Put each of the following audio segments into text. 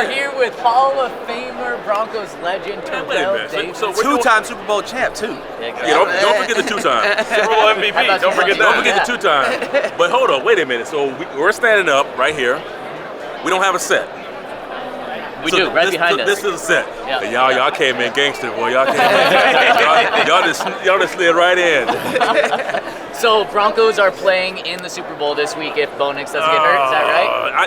are here with Hall of Famer Broncos legend Terrell Davis. So two-time Super Bowl champ, too. Don't forget the two-time. Super Bowl MVP. Don't forget that. Don't forget the two-time. But hold on, wait a minute. So we're standing up right here. We don't have a set. We do, right behind us. This is a set. Yeah. Y'all came in gangster, boy. Y'all came in. y'all just slid right in. So Broncos are playing in the Super Bowl this week if Bo Nix doesn't get hurt. Is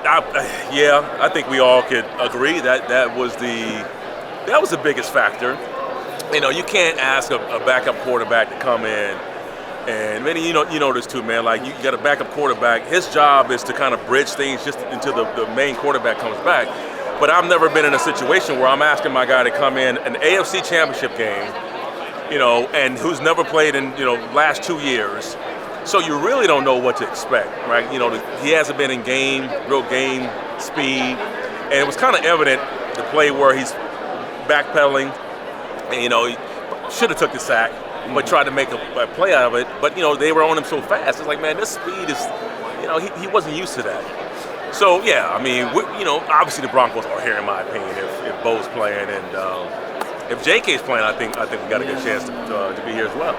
that right? Yeah, I think we all could agree that was the biggest factor. You know, you can't ask a backup quarterback to come in. And man, you know this too, man. Like you got a backup quarterback. His job is to kind of bridge things just until the main quarterback comes back. But I've never been in a situation where I'm asking my guy to come in an AFC Championship game, and who's never played in last 2 years. So you really don't know what to expect, right? He hasn't been in real game speed, and it was kind of evident the play where he's backpedaling, and he should have took the sack, but tried to make a play out of it. But they were on him so fast. It's like, man, this speed is, he wasn't used to that. So yeah, I mean, obviously the Broncos are here in my opinion if Bo's playing, and if JK's playing, I think we got a good chance to be here as well.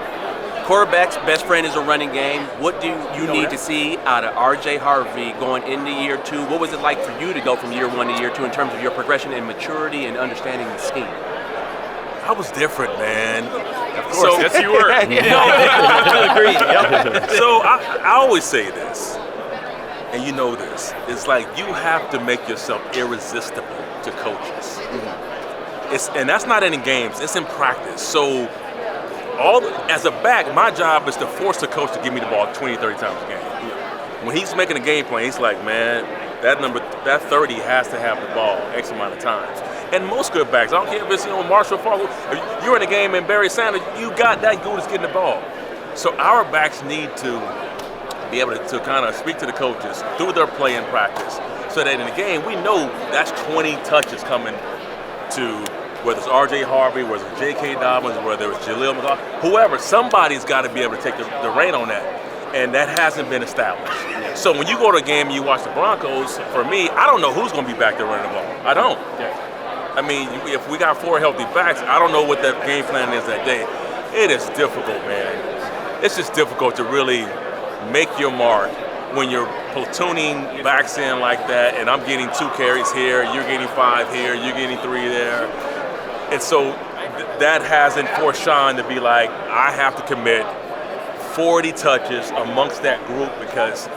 Quarterback's best friend is a running game. What do you need to see out of RJ Harvey going into year 2? What was it like for you to go from year 1 to year 2 in terms of your progression in maturity and understanding the scheme? I was different, man. Of course, yes you were. So I always say this. And you know this, it's like you have to make yourself irresistible to coaches. And that's not in games, it's in practice. So as a back, my job is to force the coach to give me the ball 20, 30 times a game. When he's making a game plan, he's like, man, that 30 has to have the ball X amount of times. And most good backs, I don't care if it's Marshall Falk, if you're in a game and Barry Sanders, you got that good as getting the ball. So our backs need to be able to kind of speak to the coaches through their play in practice so that in the game we know that's 20 touches coming to whether it's RJ Harvey, whether it's J.K. Dobbins, whether it's Jaleel McLaughlin, whoever, somebody's got to be able to take the reign on that. And that hasn't been established. So when you go to a game and you watch the Broncos, for me, I don't know who's going to be back there running the ball. I don't. I mean, if we got 4 healthy backs, I don't know what that game plan is that day. It is difficult, man. It's just difficult to really make your mark when you're platooning backs in like that, and I'm getting 2 carries here, you're getting 5 here, you're getting 3 there. And so that hasn't forced Sean to be like, I have to commit 40 touches amongst that group because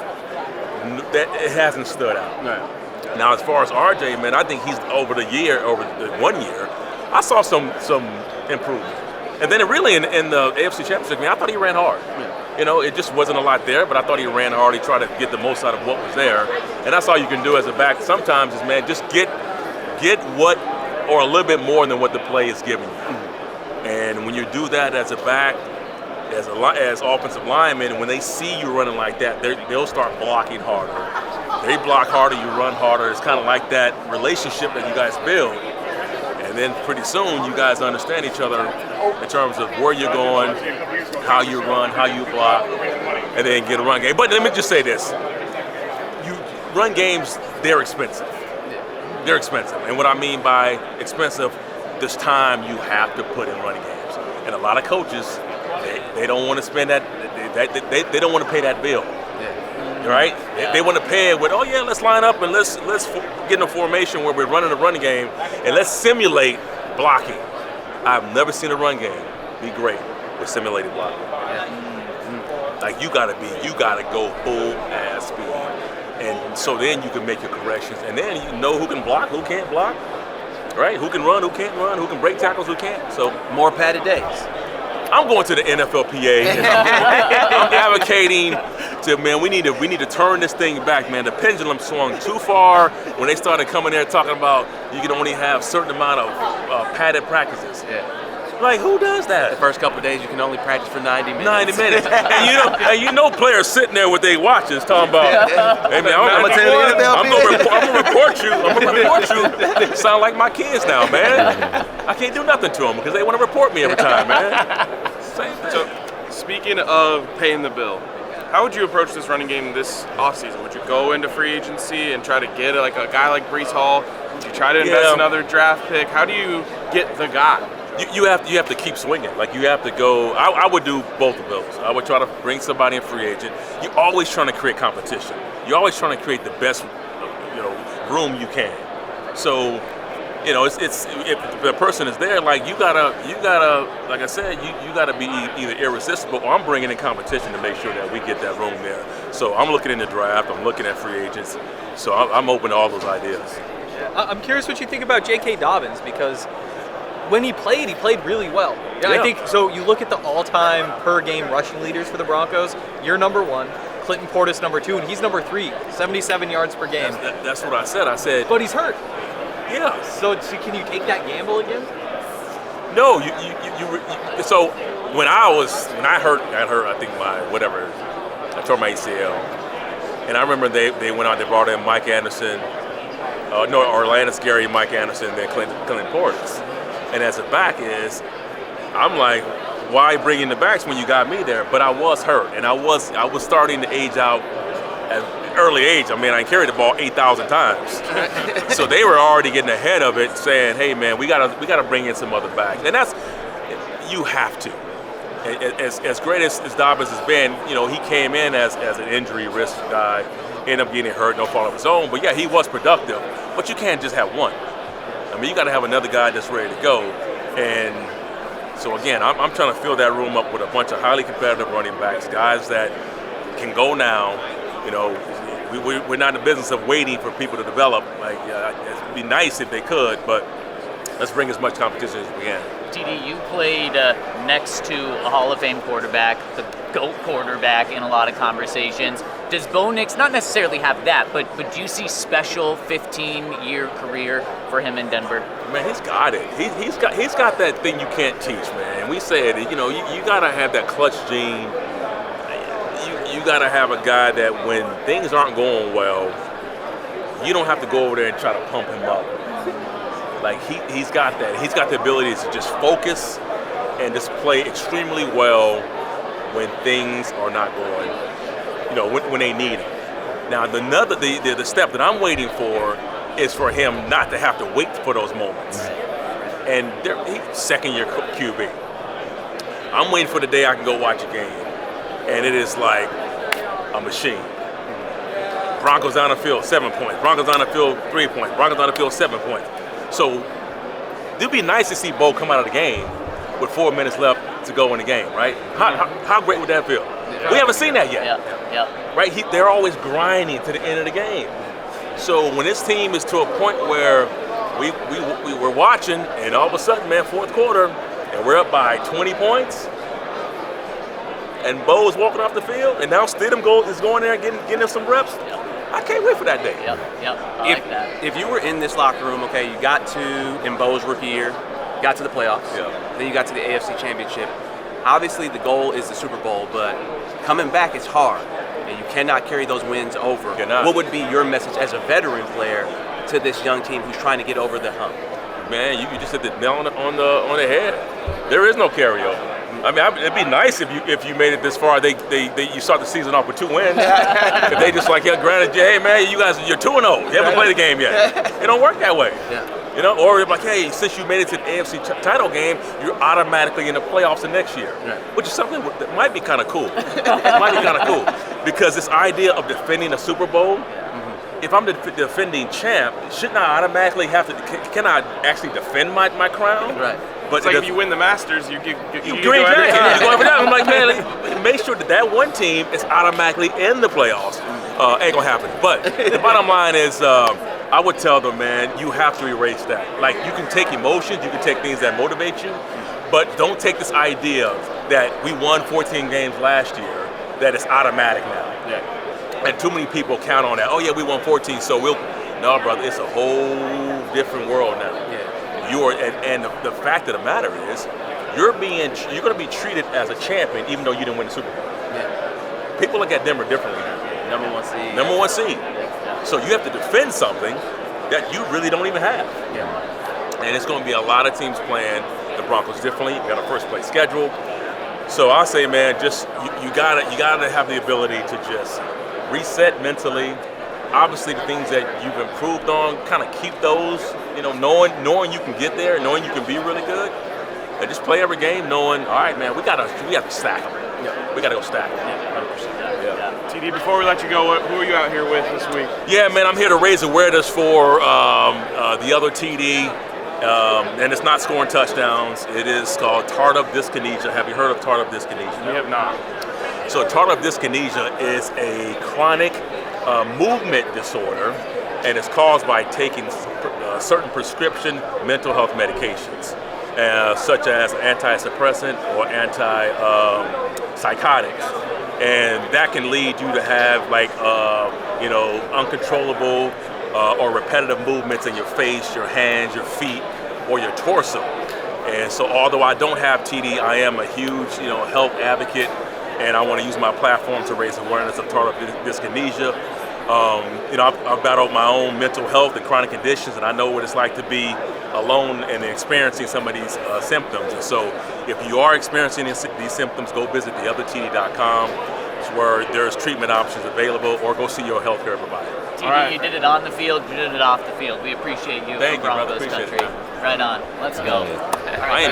it hasn't stood out. Right. Now, as far as RJ, man, I think he's over the 1 year, I saw some improvement. And then really in the AFC Championship game, I thought he ran hard. It just wasn't a lot there, but I thought he ran hard. He tried to get the most out of what was there. And that's all you can do as a back sometimes is, man, just get what, or a little bit more than what the play is giving you. And when you do that as a back, as offensive linemen, when they see you running like that, they'll start blocking harder. They block harder, you run harder. It's kind of like that relationship that you guys build. And then pretty soon you guys understand each other in terms of where you're going, how you run, how you block, and then get a run game. But let me just say this. Run games, they're expensive. They're expensive. And what I mean by expensive, there's time you have to put in running games. And a lot of coaches, they don't want to spend that, they don't want to pay that bill. Right? They want to pay it with, oh yeah, let's line up and let's get in a formation where we're running a running game and let's simulate blocking. I've never seen a run game be great with simulated blocking. Like you gotta go full ass speed. And so then you can make your corrections and then you know who can block, who can't block, right? Who can run, who can't run, who can break tackles, who can't. So more padded days. I'm going to the NFLPA and I'm advocating to, man, we need to turn this thing back, man. The pendulum swung too far when they started coming there talking about you can only have a certain amount of padded practices. Like, who does that? The first couple of days, you can only practice for 90 minutes. 90 minutes. and you know players sitting there with their watches talking about, hey, man, I'm going to report you. I'm going to report you. Sound like my kids now, man. I can't do nothing to them because they want to report me every time, man. Same thing. So, speaking of paying the bill, How would you approach this running game this offseason? Would you go into free agency and try to get a guy like Breece Hall? Would you try to invest another draft pick? How do you get the guy? You have to keep swinging. Like, you have to go. I would do both of those. I would try to bring somebody in free agent. You're always trying to create competition. You're always trying to create the best, room you can. So, it's if the person is there, like, you gotta, like I said, you gotta be either irresistible, or I'm bringing in competition to make sure that we get that room there. So I'm looking in the draft. I'm looking at free agents. So I'm open to all those ideas. I'm curious what you think about J.K. Dobbins, because when he played really well. Yeah. I think so. You look at the all-time per-game rushing leaders for the Broncos. You're number 1. Clinton Portis number 2, and he's number 3. 77 yards per game. That's what I said. I said. But he's hurt. Yeah. So can you take that gamble again? No. So when I got hurt. I think I tore my ACL, and I remember they went out. They brought in Mike Anderson. Orlando Scary, Mike Anderson, then Clinton Portis. And as a back I'm like, why bring in the backs when you got me there? But I was hurt, and I was starting to age out at an early age. I mean, I carried the ball 8,000 times. So they were already getting ahead of it, saying, hey, man, we gotta bring in some other backs. And you have to. As great as Dobbins has been, he came in as an injury risk guy, ended up getting hurt, no fault of his own. But yeah, he was productive. But you can't just have one. I mean, you got to have another guy that's ready to go. And so again, I'm trying to fill that room up with a bunch of highly competitive running backs, guys that can go now. We're not in the business of waiting for people to develop. Like, it'd be nice if they could, but let's bring as much competition as we can. TD, you played next to a Hall of Fame quarterback, the GOAT quarterback in a lot of conversations. Does Bo Nix not necessarily have that, but do you see special 15-year career for him in Denver? Man, he's got it. He's got that thing you can't teach, man. And we said, you gotta have that clutch gene. You gotta have a guy that when things aren't going well, you don't have to go over there and try to pump him up. Like, he's got that. He's got the ability to just focus and just play extremely well when things are not going, when they need him. Now, the step that I'm waiting for is for him not to have to wait for those moments. And he's second-year QB. I'm waiting for the day I can go watch a game, and it is like a machine. Broncos down the field, 7 points. Broncos down the field, 3 points. Broncos down the field, 7 points. So it'd be nice to see Bo come out of the game with 4 minutes left to go in the game, right? How great would that feel? We haven't seen that yet. Yeah. Right? They're always grinding to the end of the game. So when this team is to a point where we were watching, and all of a sudden, man, fourth quarter, and we're up by 20 points, and Bo is walking off the field, and now Stidham is going there and getting him some reps. I can't wait for that day. Yep. I like that. If you were in this locker room, okay, you got in Bo's rookie year, got to the playoffs, then you got to the AFC Championship. Obviously, the goal is the Super Bowl, but coming back is hard, and you cannot carry those wins over. What would be your message as a veteran player to this young team who's trying to get over the hump? Man, you just hit the nail on the head. There is no carryover. I mean, it'd be nice if you made it this far. You start the season off with 2 wins. If they just granted, hey man, you guys, you're 2-0. You haven't played the game yet. It don't work that way. Or if hey, since you made it to the AFC title game, you're automatically in the playoffs the next year, which is something that might be kind of cool. Because this idea of defending a Super Bowl. If I'm the defending champ, shouldn't I automatically can I actually defend my crown? Right. But it's if you win the Masters, you go every time. You go every time. I'm like, man, make sure that one team is automatically in the playoffs. Ain't gonna happen. But the bottom line is, I would tell them, man, you have to erase that. Like, you can take emotions, you can take things that motivate you, but don't take this idea that we won 14 games last year, that it's automatic now. Yeah. And too many people count on that. Oh yeah, we won 14, so no, brother, it's a whole different world now. Yeah. You are, and the fact of the matter is, you're going to be treated as a champion, even though you didn't win the Super Bowl. Yeah. People look at Denver differently now. Number one seed. Number one seed. So you have to defend something that you really don't even have. Yeah. And it's going to be a lot of teams playing the Broncos differently. We got a first place schedule. So I say, man, just you gotta have the ability to just reset mentally. Obviously, the things that you've improved on, kind of keep those. Knowing you can get there, knowing you can be really good, and just play every game knowing, all right, man, we got to stack them. Yeah. We got to go stack them. 100%. Yeah. TD, before we let you go, who are you out here with this week? Yeah, man, I'm here to raise awareness for the other TD, and it's not scoring touchdowns. It is called tardive dyskinesia. Have you heard of tardive dyskinesia? We have not. So tardive dyskinesia is a chronic movement disorder, and it's caused by taking certain prescription mental health medications, such as antidepressant or psychotics, and that can lead you to have uncontrollable or repetitive movements in your face, your hands, your feet, or your torso. And so, although I don't have TD, I am a huge health advocate, and I want to use my platform to raise awareness of tardive dyskinesia. I've battled my own mental health and chronic conditions, and I know what it's like to be alone and experiencing some of these symptoms. And so if you are experiencing these symptoms, go visit theothertd.com, where there's treatment options available, or go see your healthcare provider. TD, you did it on the field, you did it off the field. We appreciate you. Thank you, brother. Broncos Appreciate country. it. Right on. Let's go. All right.